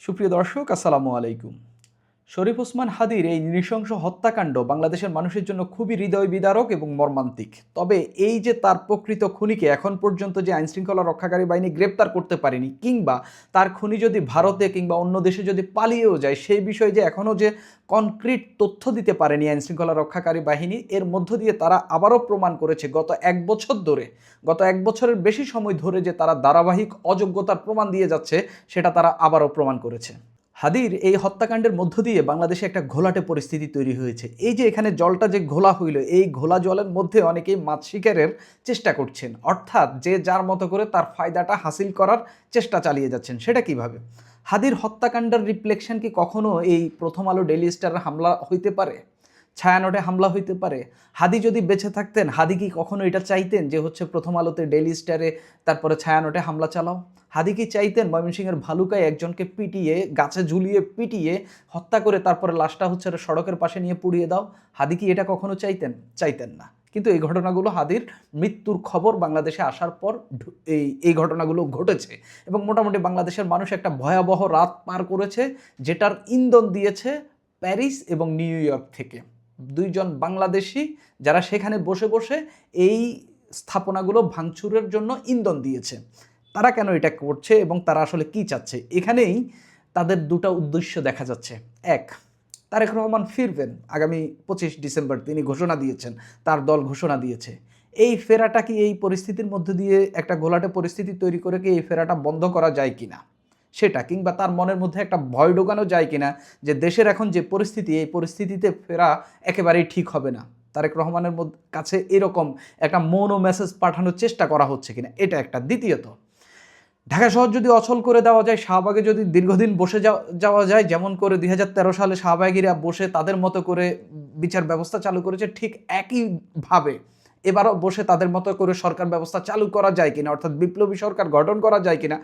সুপ্রিয় দর্শক, আসসালামু আলাইকুম। শরীফ ওসমান হাদির এই নৃশংস হত্যাকাণ্ড বাংলাদেশের মানুষের জন্য খুবই হৃদয় বিদারক এবং মর্মান্তিক। তবে এই যে তার প্রকৃত খুনিকে এখন পর্যন্ত যে আইনশৃঙ্খলা রক্ষাকারী বাহিনী গ্রেপ্তার করতে পারেনি, কিংবা তার খুনি যদি ভারতে কিংবা অন্য দেশে যদি পালিয়েও যায়, সেই বিষয়ে যে এখনও যে কনক্রিট তথ্য দিতে পারেনি আইনশৃঙ্খলা রক্ষাকারী বাহিনী, এর মধ্য দিয়ে তারা আবারও প্রমাণ করেছে গত এক বছরের বেশি সময় ধরে যে তারা ধারাবাহিক অযোগ্যতার প্রমাণ দিয়ে যাচ্ছে, সেটা তারা আবারও প্রমাণ করেছে। হাদির এই হত্যাকাণ্ডের মধ্য দিয়ে বাংলাদেশে একটা ঘোলাটে পরিস্থিতি তৈরি হয়েছে। এই যে এখানে জলটা যে ঘোলা হইল, এই ঘোলা জলের মধ্যে অনেকেই মাছ শিকারের চেষ্টা করছেন, অর্থাৎ যে যার মতো করে তার ফায়দাটা হাসিল করার চেষ্টা চালিয়ে যাচ্ছেন। সেটা কিভাবে? হাদির হত্যাকাণ্ডের রিফ্লেকশন কি কখনো এই প্রথম আলো ডেইলি স্টারের হামলা হইতে পারে? ছায়ানটে হামলা হইতে পারে? হাদি যদি বেঁচে থাকতেন, হাদি কি কখনো এটা চাইতেন যে প্রথম আলোতে, ডেইলি স্টারে, তারপরে ছায়ানটে হামলা চালাও? হাদি কি চাইতেন ময়মনসিংহের ভালুকায় একজনকে পিটিয়ে, গাছে ঝুলিয়ে পিটিয়ে হত্যা করে তারপরে লাশটা সড়কের পাশে নিয়ে পুড়িয়ে দাও? হাদি কি এটা কখনো চাইতেন? চাইতেন না। কিন্তু এই ঘটনাগুলো, হাদির মৃত্যুর খবর বাংলাদেশে আসার পর এই ঘটনাগুলো ঘটেছে এবং মোটামুটি বাংলাদেশের মানুষ একটা ভয়াবহ রাত পার করেছে, যেটার ইন্ধন দিয়েছে প্যারিস এবং নিউ ইয়র্ক থেকে দুইজন বাংলাদেশি, যারা সেখানে বসে বসে এই স্থাপনাগুলো ভাঙচুরের জন্য ইন্ধন দিয়েছে। তারা কেন এটা করছে এবং তারা আসলে কি চাচ্ছে, এখানেই তাদের দুটো উদ্দেশ্য দেখা যাচ্ছে। এক, তারেক রহমান ফিরবেন আগামী 25 ডিসেম্বর, তিনি ঘোষণা দিয়েছেন, তার দল ঘোষণা দিয়েছে। এই ফেরাটা কি এই পরিস্থিতির মধ্যে দিয়ে একটা ঘোলাটে পরিস্থিতি তৈরি করে কি এই ফেরাটা বন্ধ করা যায় কিনা সেটা, কিংবা তার মনের মধ্যে একটা ভয় ঢোকানো যায় কিনা যে দেশের এখন যে পরিস্থিতি, এই পরিস্থিতিতে ফেরা একেবারেই ঠিক হবে না। তারেক রহমানের কাছে এরকম একটা মৌন মেসেজ পাঠানোর চেষ্টা করা হচ্ছে কিনা, এটা একটা। দ্বিতীয়ত, ঢাকা শহর যদি অচল করে দেওয়া যায়, শাহবাগে যদি দীর্ঘদিন বসে যাওয়া যায়, যেমন করে 2013 সালে শাহবাগীরা বসে তাদের মতো করে বিচার ব্যবস্থা চালু করেছে, ঠিক একইভাবে এবারও বসে তাদের মতো করে সরকার ব্যবস্থা চালু করা যায় কিনা, অর্থাৎ বিপ্লবী সরকার গঠন করা যায় কিনা,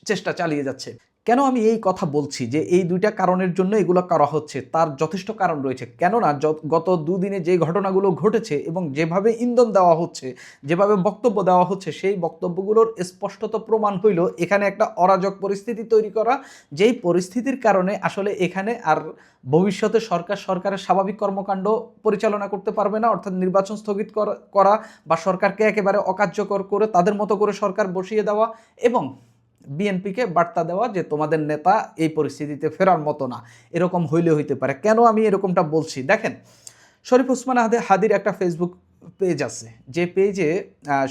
চেষ্টা চালিয়ে যাচ্ছে। কেন আমি এই কথা বলছি যে এই দুইটা কারণের জন্য এগুলো করা হচ্ছে, তার যথেষ্ট কারণ রয়েছে। কেননা গত দুদিনে যে ঘটনাগুলো ঘটেছে এবং যেভাবে ইন্ধন দেওয়া হচ্ছে, যেভাবে বক্তব্য দেওয়া হচ্ছে, সেই বক্তব্যগুলোর স্পষ্টত প্রমাণ হইল এখানে একটা অরাজক পরিস্থিতি তৈরি করা, যেই পরিস্থিতির কারণে আসলে এখানে আর ভবিষ্যতে সরকারের স্বাভাবিক কর্মকাণ্ড পরিচালনা করতে পারবে না, অর্থাৎ নির্বাচন স্থগিত করা বা সরকারকে একেবারে অকার্যকর করে তাদের মতো করে সরকার বসিয়ে দেওয়া এবং বিএনপিকে বার্তা দেওয়া যে তোমাদের নেতা এই পরিস্থিতিতে ফেরার মতো না, এরকম হইলে হইতে পারে। কেন আমি এরকমটা বলছি দেখেন, শরীফ ওসমান হাদির একটা ফেসবুক পেজ আছে, যে পেজে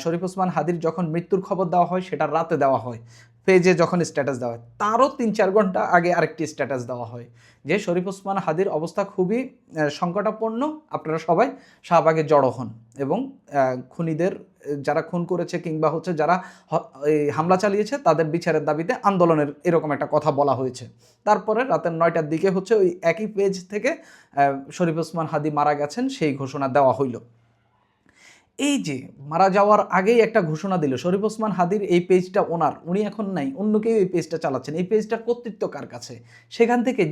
শরীফ ওসমান হাদির যখন মৃত্যুর খবর দেওয়া হয় সেটা রাতে দেওয়া হয়। পেজে যখন স্ট্যাটাস দেওয়া হয় তারও 3-4 ঘন্টা আগে আরেকটি স্ট্যাটাস দেওয়া হয় যে শরীফ ওসমান হাদির অবস্থা খুবই সংকটাপন্ন, আপনারা সবাই শাহবাগে জড়ো হন এবং খুনিদের, যারা খুন করেছে কিংবা যারা হামলা চালিয়েছে তাদের বিচারের দাবিতে আন্দোলনের, এরকম একটা কথা বলা হয়েছে। তারপরে রাতের 9টার দিকে ওই একই পেজ থেকে শরীফ ওসমান হাদি মারা গেছেন সেই ঘোষণা দেওয়া হইল। এই যে মারা যাওয়ার আগেই একটা ঘোষণা দিল শরীফ ওসমান হাদির এই পেজটা উনি এখন নাই, অন্য কেউ এই পেজটা চালাচ্ছেন। এই পেজটার কর্তৃত্ব কার কাছে? সেখান থেকে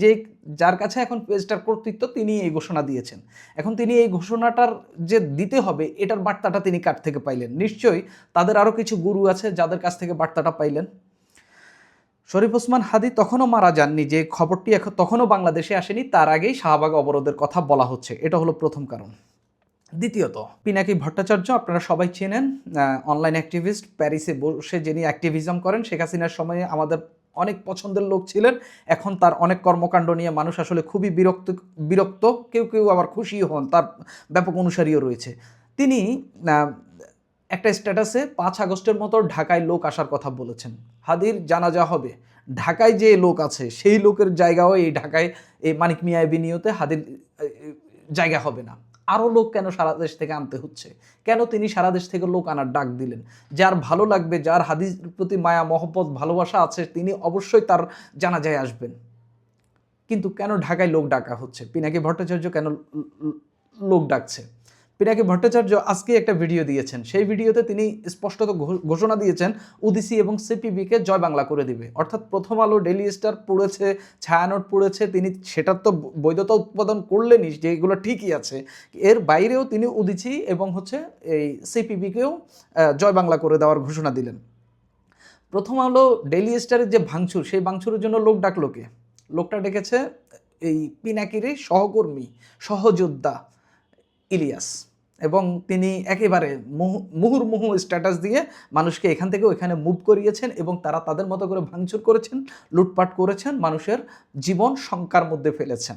যার কাছে এখন পেজটার কর্তৃত্ব, তিনি এই ঘোষণা দিয়েছেন। এখন তিনি এই ঘোষণাটার যে দিতে হবে, এটার বার্তাটা তিনি কার থেকে পাইলেন? নিশ্চয়ই তাদের আরও কিছু গুরু আছে যাদের কাছ থেকে বার্তাটা পাইলেন। শরীফ ওসমান হাদি তখনও মারা যাননি, যে খবরটি এখন তখনও বাংলাদেশে আসেনি, তার আগেই শাহবাগ অবরোধের কথা বলা হচ্ছে। এটা হলো প্রথম কারণ। দ্বিতীয়ত, পিনাকি ভট্টাচার্য আপনারা সবাই চেনেন, অনলাইন অ্যাক্টিভিস্ট, প্যারিসে বসে যিনি অ্যাক্টিভিজম করেন। শেখ হাসিনার সময়ে আমাদের অনেক পছন্দের লোক ছিলেন, এখন তার অনেক কর্মকাণ্ড নিয়ে মানুষ আসলে খুবই বিরক্ত, কেউ কেউ আবার খুশিও হন, তার ব্যাপক অনুসারীও রয়েছে। তিনি একটা স্ট্যাটাসে 5 আগস্টের মতো ঢাকায় লোক আসার কথা বলেছেন। হাদির জানাজা হবে, ঢাকায় যে লোক আছে সেই লোকের জায়গাও এই ঢাকায়, এই মানিক মিয়া এভিনিউতে হাদির জায়গা হবে না। আরও লোক কেন সারা দেশ থেকে আনতে হচ্ছে? কেন তিনি সারা দেশ থেকে লোক আনার ডাক দিলেন? যার ভালো লাগবে, যার হাদির প্রতি মায়া মহব্বত ভালোবাসা আছে, তিনি অবশ্যই তার জানাজায় আসবেন। কিন্তু কেন ঢাকায় লোক ডাকা হচ্ছে? পিনাকি ভট্টাচার্য কেন লোক ডাকছে? পিনাকি ভট্টাচার্য আজকে একটা ভিডিও দিয়েছেন, সেই ভিডিওতে তিনি স্পষ্টত ঘোষণা দিয়েছেন উদিসি এবং সিপিবিকে জয় বাংলা করে দিবে। অর্থাৎ প্রথম আলো, ডেইলি স্টার পুড়েছে, ছায়ানট পুড়েছে, তিনি সেটার তো বৈধতা উৎপাদন করলেনই, যে এগুলো ঠিকই আছে, এর বাইরেও তিনি উদিসি এবং এই সিপিবিকেও জয় বাংলা করে দেওয়ার ঘোষণা দিলেন। প্রথম আলো ডেইলি স্টারের যে ভাঙচুর, সেই ভাঙচুরের জন্য লোক ডাকলো কে? লোকটা ডেকেছে এই পিনাকিরই সহকর্মী, সহযোদ্ধা ইলিয়াস। এবং তিনি একেবারে মুহুর্মুহু স্ট্যাটাস দিয়ে মানুষকে এখান থেকে ওইখানে মুভ করিয়েছেন এবং তারা তাদের মতো করে ভাঙচুর করেছেন, লুটপাট করেছেন, মানুষের জীবন শঙ্কার মধ্যে ফেলেছেন।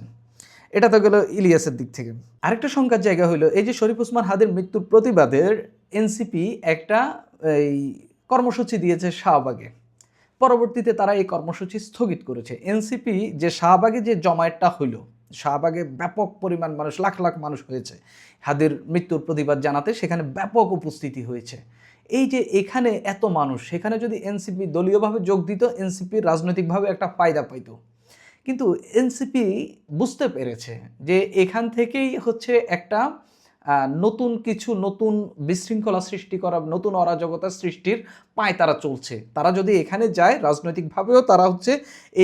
এটা তো গেল ইলিয়াসের দিক থেকে। আরেকটা শঙ্কার জায়গা হলো এই যে শরীফ ওসমান হাদির মৃত্যুর প্রতিবাদের এনসিপি একটা এই কর্মসূচি দিয়েছে শাহবাগে। পরবর্তীতে তারা এই কর্মসূচি স্থগিত করেছে। এনসিপি যে শাহবাগে যে জমায়েতটা হইল, শাহবাগে ব্যাপক পরিমাণ মানুষ, লাখ লাখ মানুষ হয়েছে হাদির মৃত্যুর প্রতিবাদ জানাতে, সেখানে ব্যাপক উপস্থিতি হয়েছে। এই যে এখানে এত মানুষ, সেখানে যদি এনসিপি দলীয়ভাবে যোগ দিত, এনসিপি রাজনৈতিকভাবে একটা ফায়দা পাইত। কিন্তু এনসিপি বুঝতে পেরেছে যে এখান থেকেই হচ্ছে একটা নতুন কিছু, নতুন বিশৃঙ্খলা সৃষ্টি করা, নতুন অরাজকতা সৃষ্টির পায়তারা চলছে। তারা যদি এখানে যায়, রাজনৈতিকভাবেও তারা হচ্ছে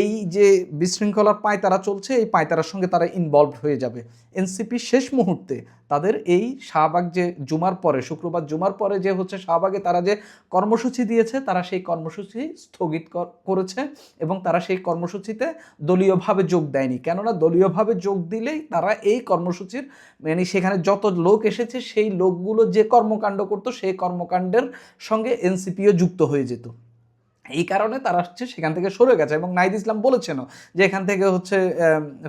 এই যে বিশৃঙ্খলার পায়তারা চলছে, এই পায়তারার সঙ্গে তারা ইনভলভড হয়ে যাবে। এনসিপি শেষ মুহূর্তে তাদের এই শাহবাগ যে জুমার পরে, শুক্রবার জুমার পরে যে হচ্ছে শাহবাগে তারা যে কর্মসূচি দিয়েছে, তারা সেই কর্মসূচি স্থগিত করেছে এবং তারা সেই কর্মসূচিতে দলীয়ভাবে যোগ দেয়নি। কেননা দলীয়ভাবে যোগ দিলেই তারা এই কর্মসূচির মানে সেখানে যত লোক এসেছে সেই লোকগুলো যে কর্মকাণ্ড করতো, সেই কর্মকাণ্ডের সঙ্গে এনসিপিও যুক্ত হয়ে যেত। এই কারণে তারা হচ্ছে সেখান থেকে সরে গেছে। এবং নাহিদ ইসলাম বলেছেন যে এখান থেকে হচ্ছে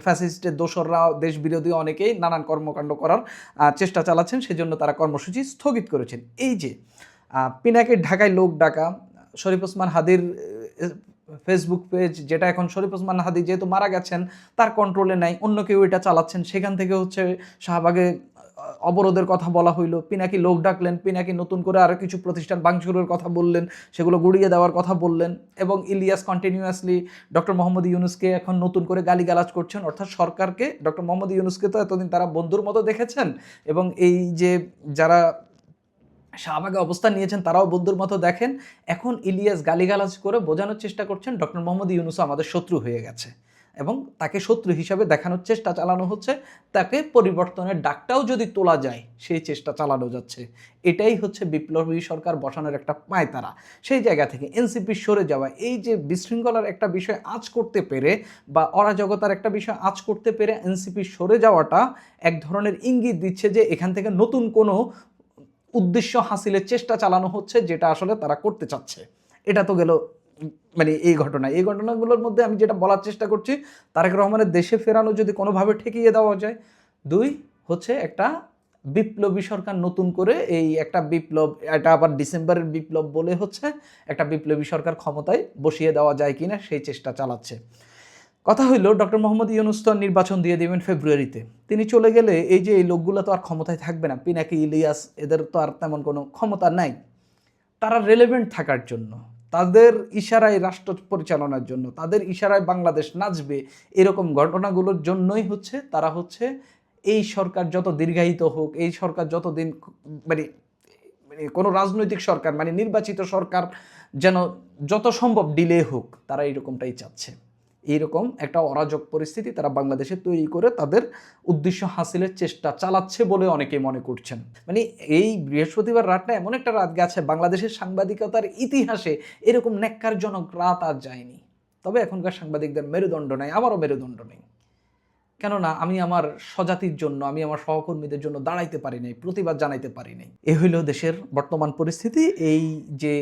ফ্যাসিস্টের দোসররা, দেশ বিরোধী অনেকেই নানান কর্মকাণ্ড করার চেষ্টা চালাচ্ছেন, সেজন্য তারা কর্মসূচি স্থগিত করেছেন। এই যে পিনাকের ঢাকায় লোক ডাকা, শরীফ ওসমান হাদির ফেসবুক পেজ, যেটা এখন শরীফ ওসমান হাদি যেহেতু মারা গেছেন তার কন্ট্রোলে নাই, অন্য কেউ এটা চালাচ্ছেন, সেখান থেকে হচ্ছে শাহবাগে অবরোধের কথা বলা হইলো, পিনাকি লোক ডাকলেন, পিনাকি নতুন করে আরও কিছু প্রতিষ্ঠান ভাঙচুরের কথা বললেন, সেগুলো গুড়িয়ে দেওয়ার কথা বললেন। এবং ইলিয়াস কন্টিনিউয়াসলি ডক্টর মোহাম্মদ ইউনুসকে এখন নতুন করে গালিগালাজ করছেন, অর্থাৎ সরকারকে, ডক্টর মোহাম্মদ ইউনুসকে তো এতদিন তারা বন্ধুর মতো দেখেছেন এবং এই যে যারা শাহবাগে অবস্থান নিয়েছেন তারাও বন্ধুর মতো দেখেন। এখন ইলিয়াস গালিগালাজ করে বোঝানোর চেষ্টা করছেন ডক্টর মোহাম্মদ ইউনুসও আমাদের শত্রু হয়ে গেছে এবং তাকে শত্রু হিসাবে দেখানোর চেষ্টা চালানো হচ্ছে। তাকে পরিবর্তনের ডাকটাও যদি তোলা যায়, সেই চেষ্টা চালানো যাচ্ছে। এটাই হচ্ছে বিপ্লবী সরকার বসানোর একটা পায়তারা। সেই জায়গা থেকে এনসিপি সরে যাওয়া, এই যে বিশৃঙ্খলার একটা বিষয় আঁচ করতে পেরে বা অরাজকতার একটা বিষয় আঁচ করতে পেরে এনসিপি সরে যাওয়াটা এক ধরনের ইঙ্গিত দিচ্ছে যে এখান থেকে নতুন কোনো উদ্দেশ্য হাসিলের চেষ্টা চালানো হচ্ছে, যেটা আসলে তারা করতে চাচ্ছে। এটা তো গেল মানে এই ঘটনাগুলোর মধ্যে আমি যেটা বলার চেষ্টা করছি, তারেক রহমানের দেশে ফেরানো যদি কোনোভাবে ঠেকিয়ে দেওয়া যায়, দুই হচ্ছে একটা বিপ্লবী সরকার নতুন করে এই একটা বিপ্লব, এটা আবার ডিসেম্বরের বিপ্লব বলে হচ্ছে একটা বিপ্লবী সরকার ক্ষমতায় বসিয়ে দেওয়া যায় কিনা সেই চেষ্টা চালাচ্ছে। কথা হইল ডক্টর মোহাম্মদ ইউনুস তো নির্বাচন দিয়ে দেবেন ফেব্রুয়ারিতে। তিনি চলে গেলে এই যে এই লোকগুলো তো আর ক্ষমতায় থাকবে না, পিনাকি, ইলিয়াস, এদের তো আর তেমন কোনো ক্ষমতা নাই। তারা রেলেভেন্ট থাকার জন্য, তাদের ইশারায় রাষ্ট্র পরিচালনার জন্য, তাদের ইশারায় বাংলাদেশ নাচবে, এরকম ঘটনাগুলোর জন্যই হচ্ছে তারা হচ্ছে এই সরকার যত দীর্ঘায়িত হোক, এই সরকার যতদিন মানে মানে কোনো রাজনৈতিক সরকার মানে নির্বাচিত সরকার যেন যত সম্ভব ডিলে হোক, তারা এইরকমটাই চাচ্ছে। এইরকম একটা অরাজক পরিস্থিতি তারা বাংলাদেশে তৈরি করে তাদের উদ্দেশ্য হাসিলের চেষ্টা চালাচ্ছে বলে অনেকেই মনে করছেন। মানে এই বৃহস্পতিবার রাতটা এমন একটা রাত গেছে বাংলাদেশের সাংবাদিকতার ইতিহাসে, এরকম ন্যাক্কারজনক রাত আর যায়নি। তবে এখনকার সাংবাদিকদের মেরুদণ্ড নাই, আমারও মেরুদণ্ড নেই। কেননা আমি আমার স্বজাতির জন্য, আমি আমার সহকর্মীদের জন্য দাঁড়াইতে পারি নাই, প্রতিবাদ জানাইতে পারি নাই। এ হইল দেশের বর্তমান পরিস্থিতি। এই যে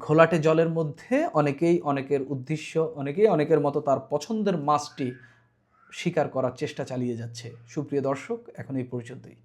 ঘোলাটে জলের মধ্যে অনেকেই অনেকের উদ্দেশ্য, অনেকেই অনেকের মতো তার পছন্দের মাছটি শিকার করার চেষ্টা চালিয়ে যাচ্ছে। সুপ্রিয় দর্শক, এখন এই পর্যন্তই।